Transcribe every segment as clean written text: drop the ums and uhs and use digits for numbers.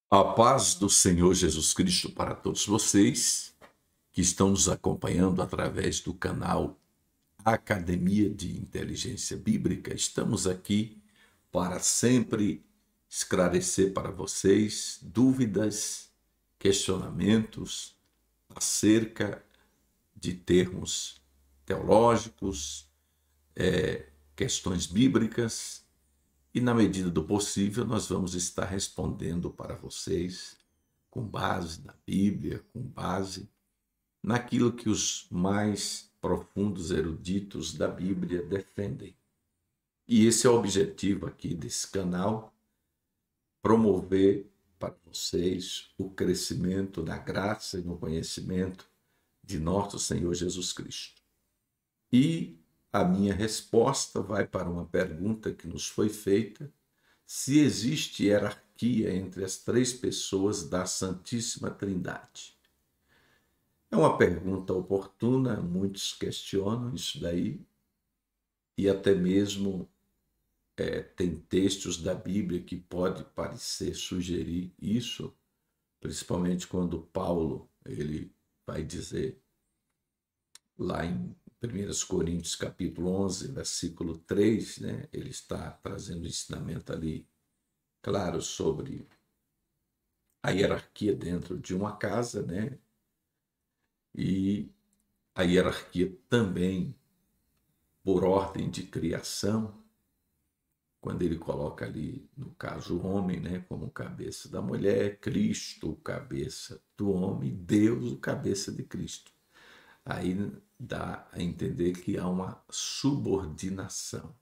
A paz do Senhor Jesus Cristo para todos vocês que estão nos acompanhando através do canal Academia de Inteligência Bíblica. Estamos aqui para sempre esclarecer para vocês dúvidas, questionamentos acerca de termos teológicos, questões bíblicas. E, na medida do possível, nós vamos estar respondendo para vocês com base na Bíblia, com base naquilo que os mais profundos eruditos da Bíblia defendem. E esse é o objetivo aqui desse canal, promover para vocês o crescimento na graça e no conhecimento de nosso Senhor Jesus Cristo. E a minha resposta vai para uma pergunta que nos foi feita: se existe hierarquia entre as três pessoas da Santíssima Trindade. É uma pergunta oportuna, muitos questionam isso daí, e até mesmo tem textos da Bíblia que pode parecer sugerir isso, principalmente quando Paulo ele vai dizer lá em 1 Coríntios capítulo 11, versículo 3, né? Ele está trazendo um ensinamento ali, claro, sobre a hierarquia dentro de uma casa, né? E a hierarquia também por ordem de criação, quando ele coloca ali, no caso, o homem, né, como cabeça da mulher, Cristo, cabeça do homem, Deus, o cabeça de Cristo. Aí dá a entender que há uma subordinação.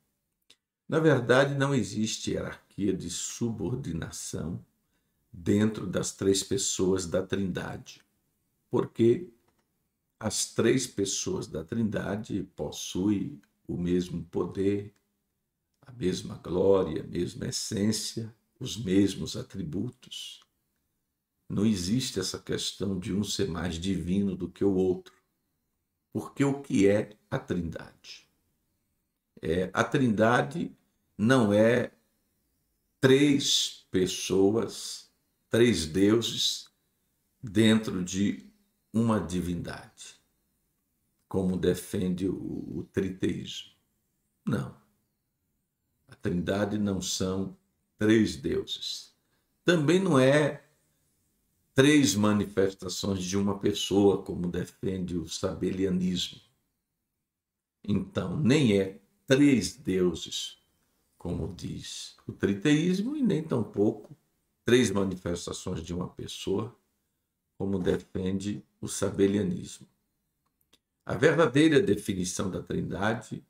Na verdade, não existe hierarquia de subordinação dentro das três pessoas da Trindade, porque as três pessoas da Trindade possuem o mesmo poder, a mesma glória, a mesma essência, os mesmos atributos. Não existe essa questão de um ser mais divino do que o outro. Porque o que é a Trindade? A Trindade não é três pessoas, três deuses dentro de uma divindade, como defende o triteísmo. Não. A Trindade não são três deuses. Também não é três manifestações de uma pessoa, como defende o sabelianismo. Então, nem é três deuses, como diz o triteísmo, e nem tampouco três manifestações de uma pessoa, como defende o sabelianismo. A verdadeira definição da Trindade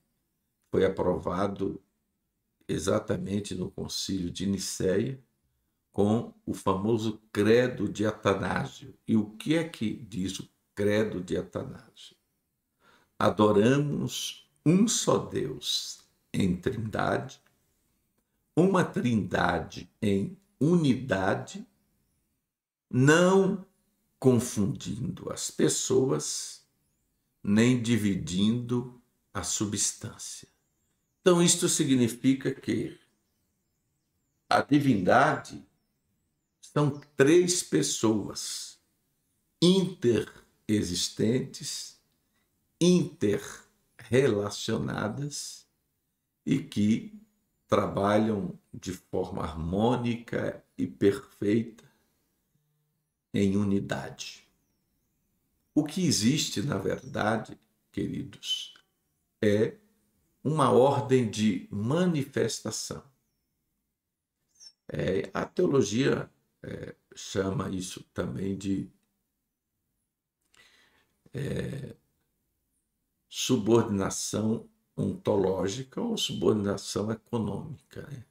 foi aprovado exatamente no Concílio de Nicéia, com o famoso Credo de Atanásio. E o que é que diz o Credo de Atanásio? Adoramos um só Deus em Trindade, uma Trindade em unidade, não confundindo as pessoas, nem dividindo a substância. Então, isto significa que a divindade são três pessoas interexistentes, interrelacionadas e que trabalham de forma harmônica e perfeita em unidade. O que existe, na verdade, queridos, é uma ordem de manifestação. A teologia chama isso também de subordinação ontológica ou subordinação econômica. Né?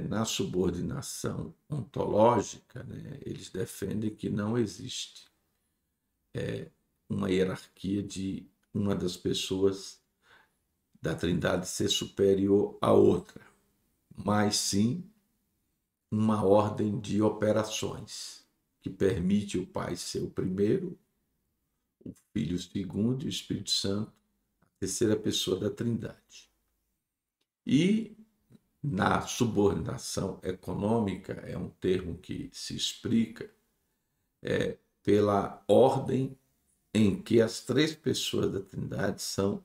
Na subordinação ontológica, né, eles defendem que não existe uma hierarquia de uma das pessoas da Trindade ser superior à outra, mas sim uma ordem de operações que permite o Pai ser o primeiro, o Filho o segundo e o Espírito Santo a terceira pessoa da Trindade. E na subordinação econômica, é um termo que se explica pela ordem em que as três pessoas da Trindade são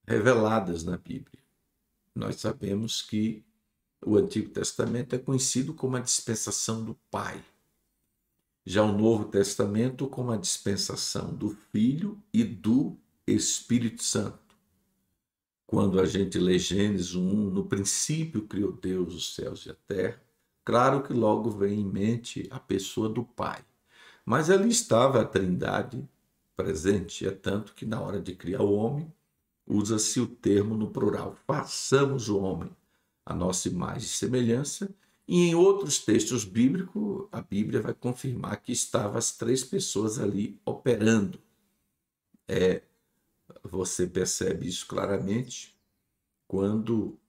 reveladas na Bíblia. Nós sabemos que o Antigo Testamento é conhecido como a dispensação do Pai. Já o Novo Testamento como a dispensação do Filho e do Espírito Santo. Quando a gente lê Gênesis 1, no princípio criou Deus os céus e a terra, claro que logo vem em mente a pessoa do Pai. Mas ali estava a Trindade presente, é tanto que na hora de criar o homem, usa-se o termo no plural, façamos o homem a nossa imagem e semelhança, e em outros textos bíblicos, a Bíblia vai confirmar que estavam as três pessoas ali operando. Você percebe isso claramente quando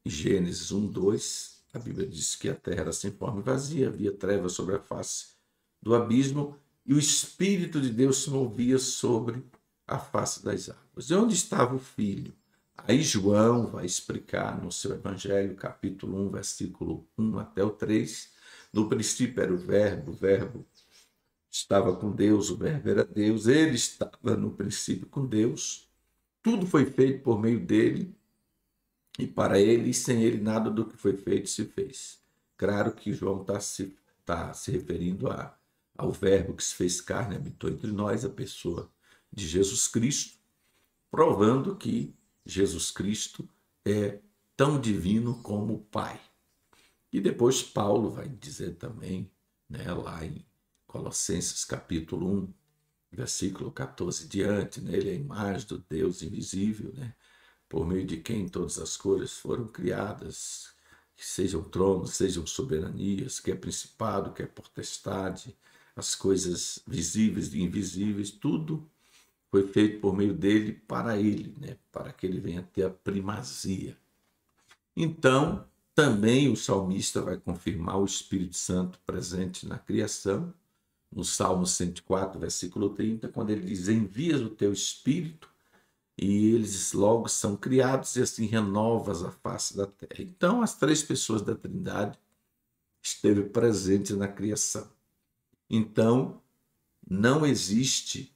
Gênesis 1, 2, a Bíblia diz que a terra era sem forma e vazia, havia trevas sobre a face do abismo e o Espírito de Deus se movia sobre a face das águas. E onde estava o Filho? Aí João vai explicar no seu Evangelho, capítulo 1, versículo 1 até o 3. No princípio era o Verbo estava com Deus, o Verbo era Deus, ele estava no princípio com Deus. Tudo foi feito por meio dele e para ele, e sem ele nada do que foi feito se fez. Claro que João está se referindo ao Verbo que se fez carne, habitou entre nós, a pessoa de Jesus Cristo, provando que Jesus Cristo é tão divino como o Pai. E depois Paulo vai dizer também, lá em Colossenses capítulo 1, versículo 14 diante, ele é a imagem do Deus invisível, por meio de quem todas as coisas foram criadas, que sejam tronos, sejam soberanias, que é principado, que é potestade, as coisas visíveis e invisíveis, tudo foi feito por meio dele, para ele, para que ele venha ter a primazia. Então, também o salmista vai confirmar o Espírito Santo presente na criação, no Salmo 104, versículo 30, quando ele diz: envias o teu Espírito e eles logo são criados e assim renovas a face da terra. Então, as três pessoas da Trindade esteve presente na criação. Então, não existe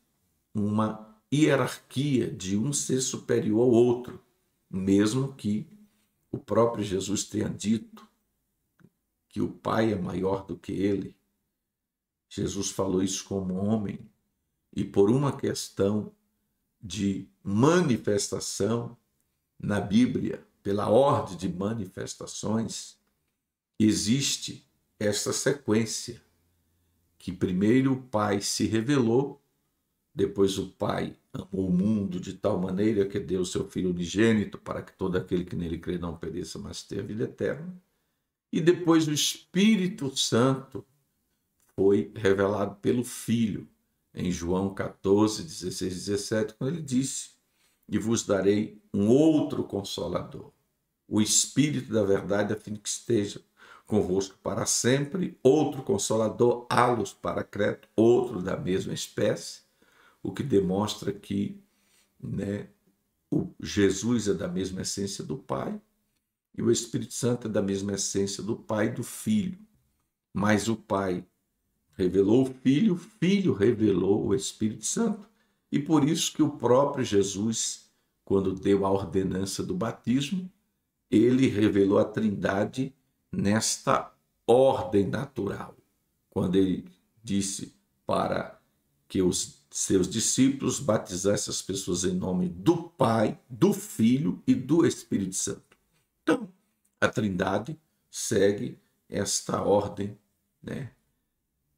uma hierarquia de um ser superior ao outro, mesmo que o próprio Jesus tenha dito que o Pai é maior do que ele. Jesus falou isso como homem e por uma questão de manifestação na Bíblia, pela ordem de manifestações, existe essa sequência que primeiro o Pai se revelou, depois o Pai amou o mundo de tal maneira que deu seu Filho unigênito para que todo aquele que nele crê não pereça, mas tenha vida eterna. E depois o Espírito Santo foi revelado pelo Filho, em João 14, 16 e 17, quando ele disse: e vos darei um outro Consolador, o Espírito da verdade, a fim de que esteja convosco para sempre, outro Consolador, halos paracleto, outro da mesma espécie, o que demonstra que o Jesus é da mesma essência do Pai e o Espírito Santo é da mesma essência do Pai e do Filho. Mas o Pai revelou o Filho revelou o Espírito Santo. E por isso que o próprio Jesus, quando deu a ordenança do batismo, ele revelou a Trindade nesta ordem natural. Quando ele disse para que os seus discípulos batizassem as pessoas em nome do Pai, do Filho e do Espírito Santo. Então, a Trindade segue esta ordem,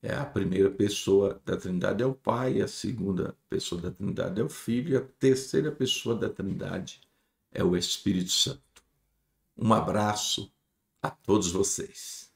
A primeira pessoa da Trindade é o Pai, a segunda pessoa da Trindade é o Filho e a terceira pessoa da Trindade é o Espírito Santo. Um abraço a todos vocês.